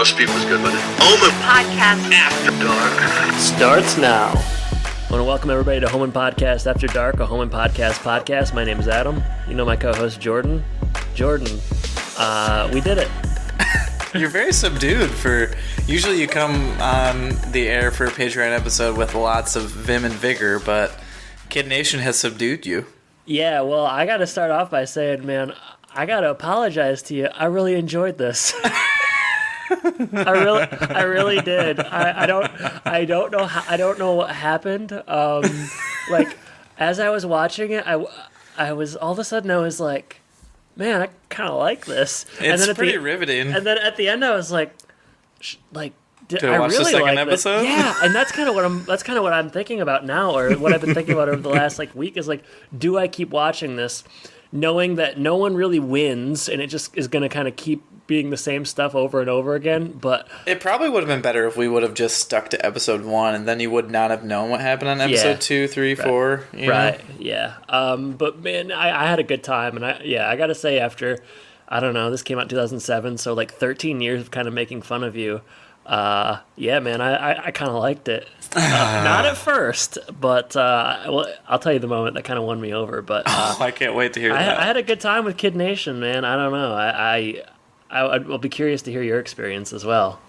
roast beef was good, but Home Podcast After Dark starts now. I want to welcome everybody to Home and Podcast After Dark, a Home and Podcast. My name is Adam. You know my co-host Jordan. Jordan, we did it. You're very subdued for... Usually you come on the air for a Patreon episode with lots of vim and vigor, but Kid Nation has subdued you. Yeah, well, I got to start off by saying, man, I got to apologize to you. I really enjoyed this. I really did. I don't know what happened. Like as I was watching it, I was all of a sudden I was like, man, I kind of like this. It's pretty riveting. And then at the end, I was like, did I watch really the second like episode? This? Yeah, and that's kind of what I'm thinking about now, or what I've been thinking about over the last week is do I keep watching this, knowing that no one really wins, and it just is going to kind of keep being the same stuff over and over again. But it probably would have been better if we would have just stuck to episode 1, and then you would not have known what happened on episode 2, 3, 4. Right. Yeah. But man, I had a good time, and I got to say, after, I don't know, this came out in 2007, so 13 years of kind of making fun of you. Yeah, man, I kind of liked it. Not at first, but well, I'll tell you the moment that kind of won me over. But I can't wait to hear that. I had a good time with Kid Nation, man. I don't know. I'll be curious to hear your experience as well.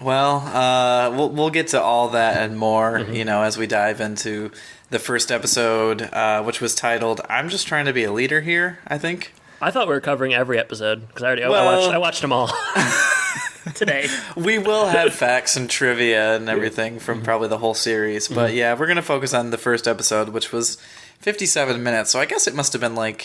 Well, we'll get to all that and more, as we dive into the first episode, which was titled "I'm Just Trying to Be a Leader Here." I think. I thought we were covering every episode because I watched them all. Today. We will have facts and trivia and everything from probably the whole series. But yeah, we're going to focus on the first episode, which was 57 minutes. So I guess it must have been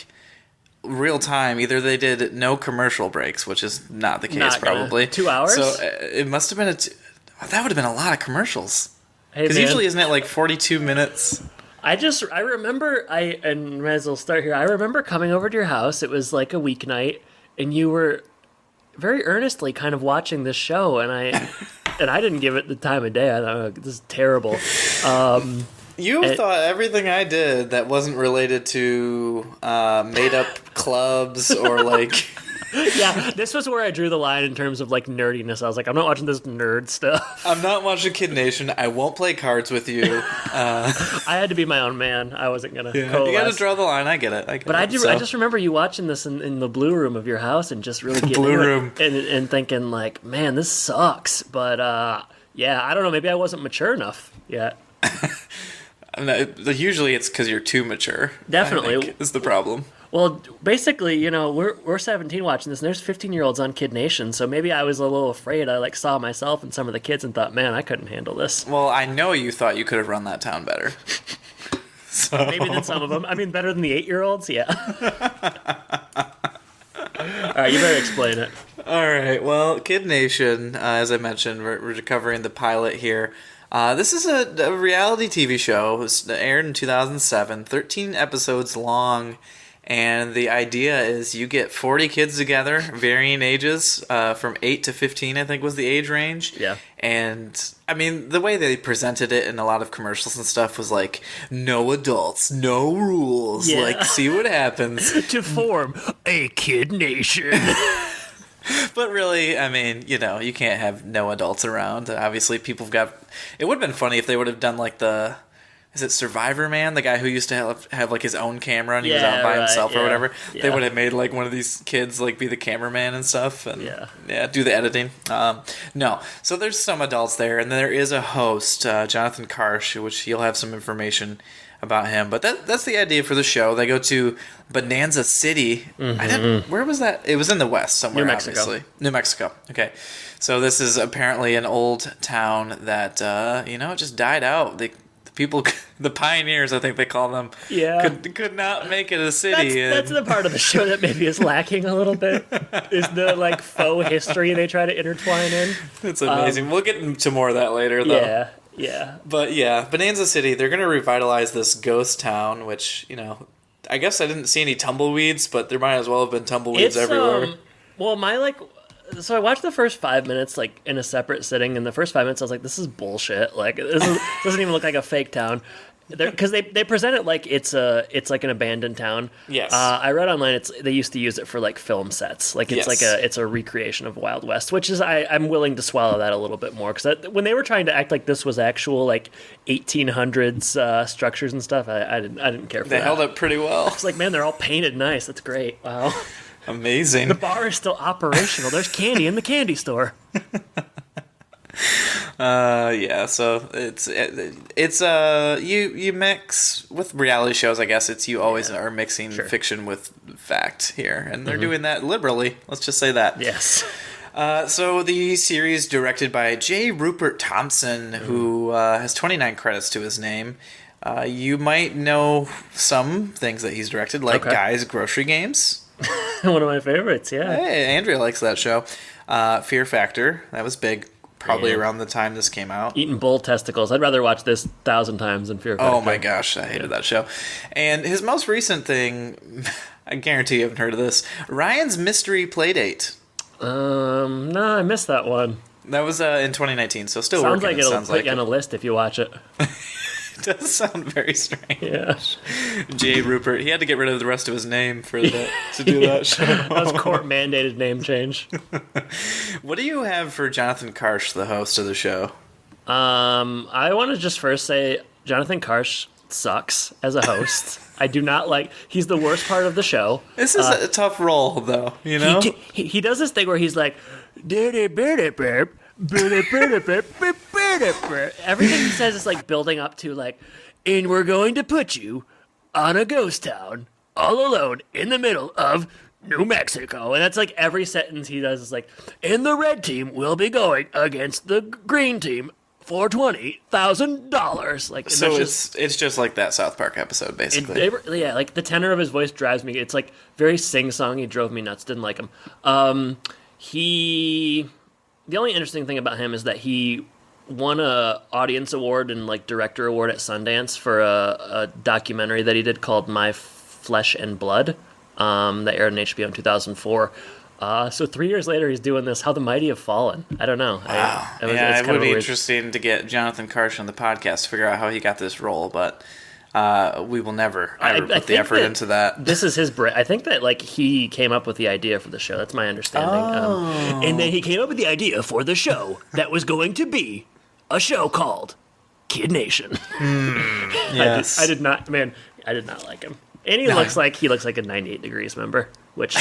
real time. Either they did no commercial breaks, which is not the case probably. 2 hours? So it must have been that would have been a lot of commercials. Because hey, usually isn't it 42 minutes? I remember, and might as well start here. I remember coming over to your house. It was a weeknight, and you were very earnestly kind of watching this show, and I didn't give it the time of day. I thought, this is terrible. You thought everything I did that wasn't related to made-up clubs or Yeah, this was where I drew the line in terms of nerdiness. I was like, I'm not watching this nerd stuff. I'm not watching Kid Nation. I won't play cards with you. I had to be my own man. I wasn't gonna. Coalesce. You got to draw the line. I get it. I just remember you watching this in the blue room of your house and just really getting blue room and thinking man, this sucks. But yeah, I don't know. Maybe I wasn't mature enough yet. Usually it's because you're too mature. Definitely I think is the problem. Well, basically, we're 17 watching this, and there's 15-year-olds on Kid Nation, so maybe I was a little afraid. I saw myself and some of the kids and thought, man, I couldn't handle this. Well, I know you thought you could have run that town better. So maybe than some of them. I mean, better than the 8-year-olds, yeah. All right, you better explain it. All right, well, Kid Nation, as I mentioned, we're covering the pilot here. This is a reality TV show. It was aired in 2007, 13 episodes long. And the idea is you get 40 kids together, varying ages, from 8 to 15, I think was the age range. Yeah. And, I mean, the way they presented it in a lot of commercials and stuff was no adults, no rules. Yeah. See what happens. To form a Kid Nation. But really, I mean, you can't have no adults around. Obviously, it would have been funny if they would have done is it Survivor Man, the guy who used to have his own camera and he was out by himself or whatever? Yeah. They would have made one of these kids be the cameraman and stuff and do the editing. No, so there's some adults there, and then there is a host, Jonathan Karsch, which you'll have some information about him. But that's the idea for the show. They go to Bonanza City. Mm-hmm. Where was that? It was in the West somewhere, New Mexico. obviously. New Mexico. Okay. So this is apparently an old town that, it just died out. The pioneers, I think they call them, could not make it a city. That's the part of the show that maybe is lacking a little bit, is the faux history they try to intertwine in. It's amazing. We'll get into more of that later, though. Yeah. But yeah, Bonanza City, they're going to revitalize this ghost town, which, I guess I didn't see any tumbleweeds, but there might as well have been tumbleweeds everywhere. Well, so I watched the first 5 minutes in a separate sitting. In the first 5 minutes, I was like, "This is bullshit. This doesn't even look like a fake town." because they present it like it's like an abandoned town. Yes. I read online they used to use it for like film sets. Like it's it's a recreation of Wild West, which is I'm willing to swallow that a little bit more because when they were trying to act like this was actual like 1800s structures and stuff, I didn't care for that. They held up pretty well. It's like, man, they're all painted nice. That's great. Wow. Amazing. The bar is still operational. There's candy in the candy store. So it's you mix with reality shows, I guess. It's you always are mixing fiction with fact here, and they're doing that liberally. Let's just say that. Yes. So the series directed by J. Rupert Thompson, who has 29 credits to his name. You might know some things that he's directed, like Guy's Grocery Games. One of my favorites, yeah. Hey, Andrea likes that show. Fear Factor, that was big. Probably around the time this came out. Eating bull testicles. I'd rather watch this 1,000 times than Fear Factor. Oh my gosh, I hated that show. And his most recent thing, I guarantee you haven't heard of this, Ryan's Mystery Playdate. No, I missed that one. That was in 2019, so still sounds working. Like it'll put you on a list if you watch it. It does sound very strange. Yeah. J. Rupert, he had to get rid of the rest of his name for to do that show. That was court-mandated name change. What do you have for Jonathan Karsch, the host of the show? I want to just first say Jonathan Karsch sucks as a host. I do not like... He's the worst part of the show. This is a tough role, though, you know? He does this thing where he's like... Everything he says is like building up to like, and we're going to put you on a ghost town all alone in the middle of New Mexico. And that's like every sentence he does is like, and the red team will be going against the green team for $20,000. Like, so it's just like that South Park episode, basically. Yeah, like the tenor of his voice drives me. It's like very sing-songy, drove me nuts. Didn't like him. The only interesting thing about him is that he won a audience award and like director award at Sundance for a documentary that he did called My Flesh and Blood that aired on HBO in 2004. So 3 years later, he's doing this. How the Mighty Have Fallen. I don't know. Wow. It would be interesting to get Jonathan Karsch on the podcast to figure out how he got this role, but we will never put the effort into that. This is his I think that like he came up with the idea for the show. That's my understanding. And then he came up with the idea for the show that was going to be a show called Kid Nation. Yes. I did not like him. And he looks like a 98 Degrees member, which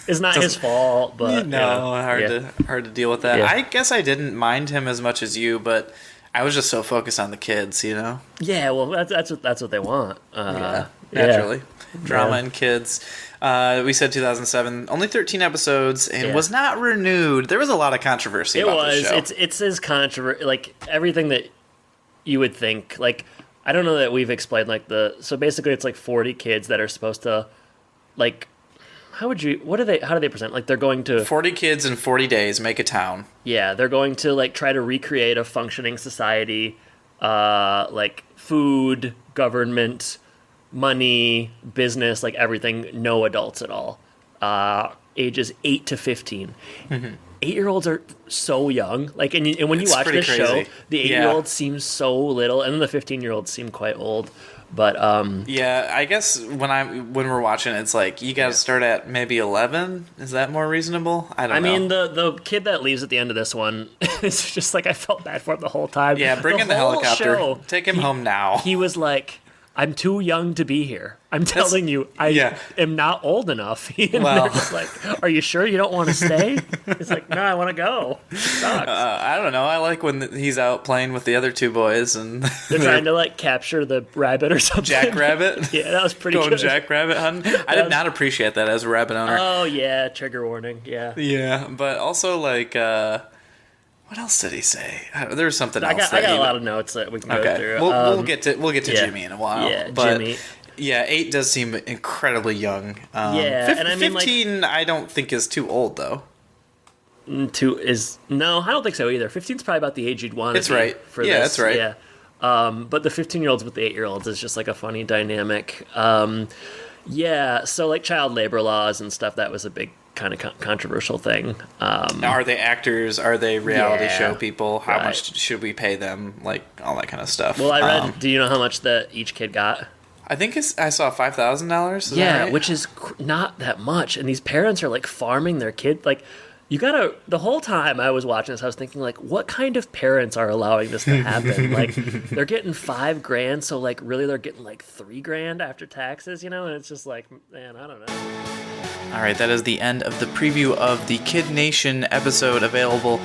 is not his fault, but hard to deal with that. Yeah. I guess I didn't mind him as much as you, but I was just so focused on the kids, you know? Yeah, well, that's what they want. Naturally. Drama and kids. We said 2007, only 13 episodes, and was not renewed. There was a lot of controversy about the show. It's as controversial, like, everything that you would think. Like, I don't know that we've explained, like, so basically it's like 40 kids that are supposed to, like, how do they present? Like, they're going to... 40 kids in 40 days make a town. Yeah, they're going to, like, try to recreate a functioning society, like, food, government, money, business, like, everything, no adults at all. Ages 8 to 15. Mm-hmm. 8-year-olds are so young. Like, and when you watch this show, the 8-year-olds seem so little, and then the 15-year-olds seem quite old. But I guess when we're watching, it's like you got to start at maybe 11. Is that more reasonable? I don't know. I mean, the kid that leaves at the end of this one, it's just like I felt bad for him the whole time. Yeah, bring in the helicopter. Take him home now. He was like, I'm too young to be here. I'm telling you, I am not old enough. And they're just like, are you sure you don't want to stay? He's like, no, I want to go. It sucks. I don't know. I like when he's out playing with the other two boys. And they're trying to, like, capture the rabbit or something. Jackrabbit? Yeah, that was pretty good. Going jackrabbit hunting? I did not appreciate that as a rabbit owner. Oh, yeah, trigger warning, yeah. Yeah, but also, like... what else did he say? There was something else. I got a lot of notes that we can go through. We'll get to Jimmy in a while. Yeah, but Jimmy. Yeah, 8 does seem incredibly young. And I mean, 15 I don't think is too old, though. No, I don't think so either. 15's probably about the age you'd want to be right. for this. Yeah, that's right. Yeah. But the 15-year-olds with the 8-year-olds is just like a funny dynamic. So like child labor laws and stuff, that was a big kind of controversial thing. Are they actors? Are they reality Yeah, show people? How right. much should we pay them? Like all that kind of stuff. Well, I read. Do you know how much each kid got? I think I saw $5,000. Yeah, right? which is not that much. And these parents are like farming their kid. Like, you gotta. The whole time I was watching this, I was thinking like, what kind of parents are allowing this to happen? Like, they're getting $5,000, so like really they're getting like $3,000 after taxes, you know? And it's just like, man, I don't know. All right, that is the end of the preview of the Kid Nation episode, available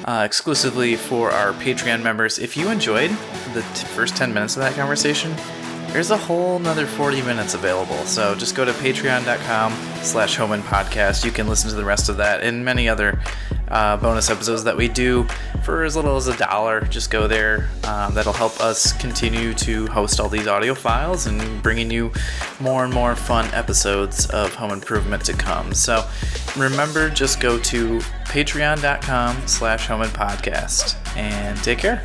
exclusively for our Patreon members. If you enjoyed the first 10 minutes of that conversation, there's a whole another 40 minutes available. So just go to patreon.com/HomeandPodcast. You can listen to the rest of that and many other bonus episodes that we do for as little as $1. Just go there. That'll help us continue to host all these audio files and bringing you more and more fun episodes of home improvement to come. So remember, just go to patreon.com/HomeandPodcast and take care.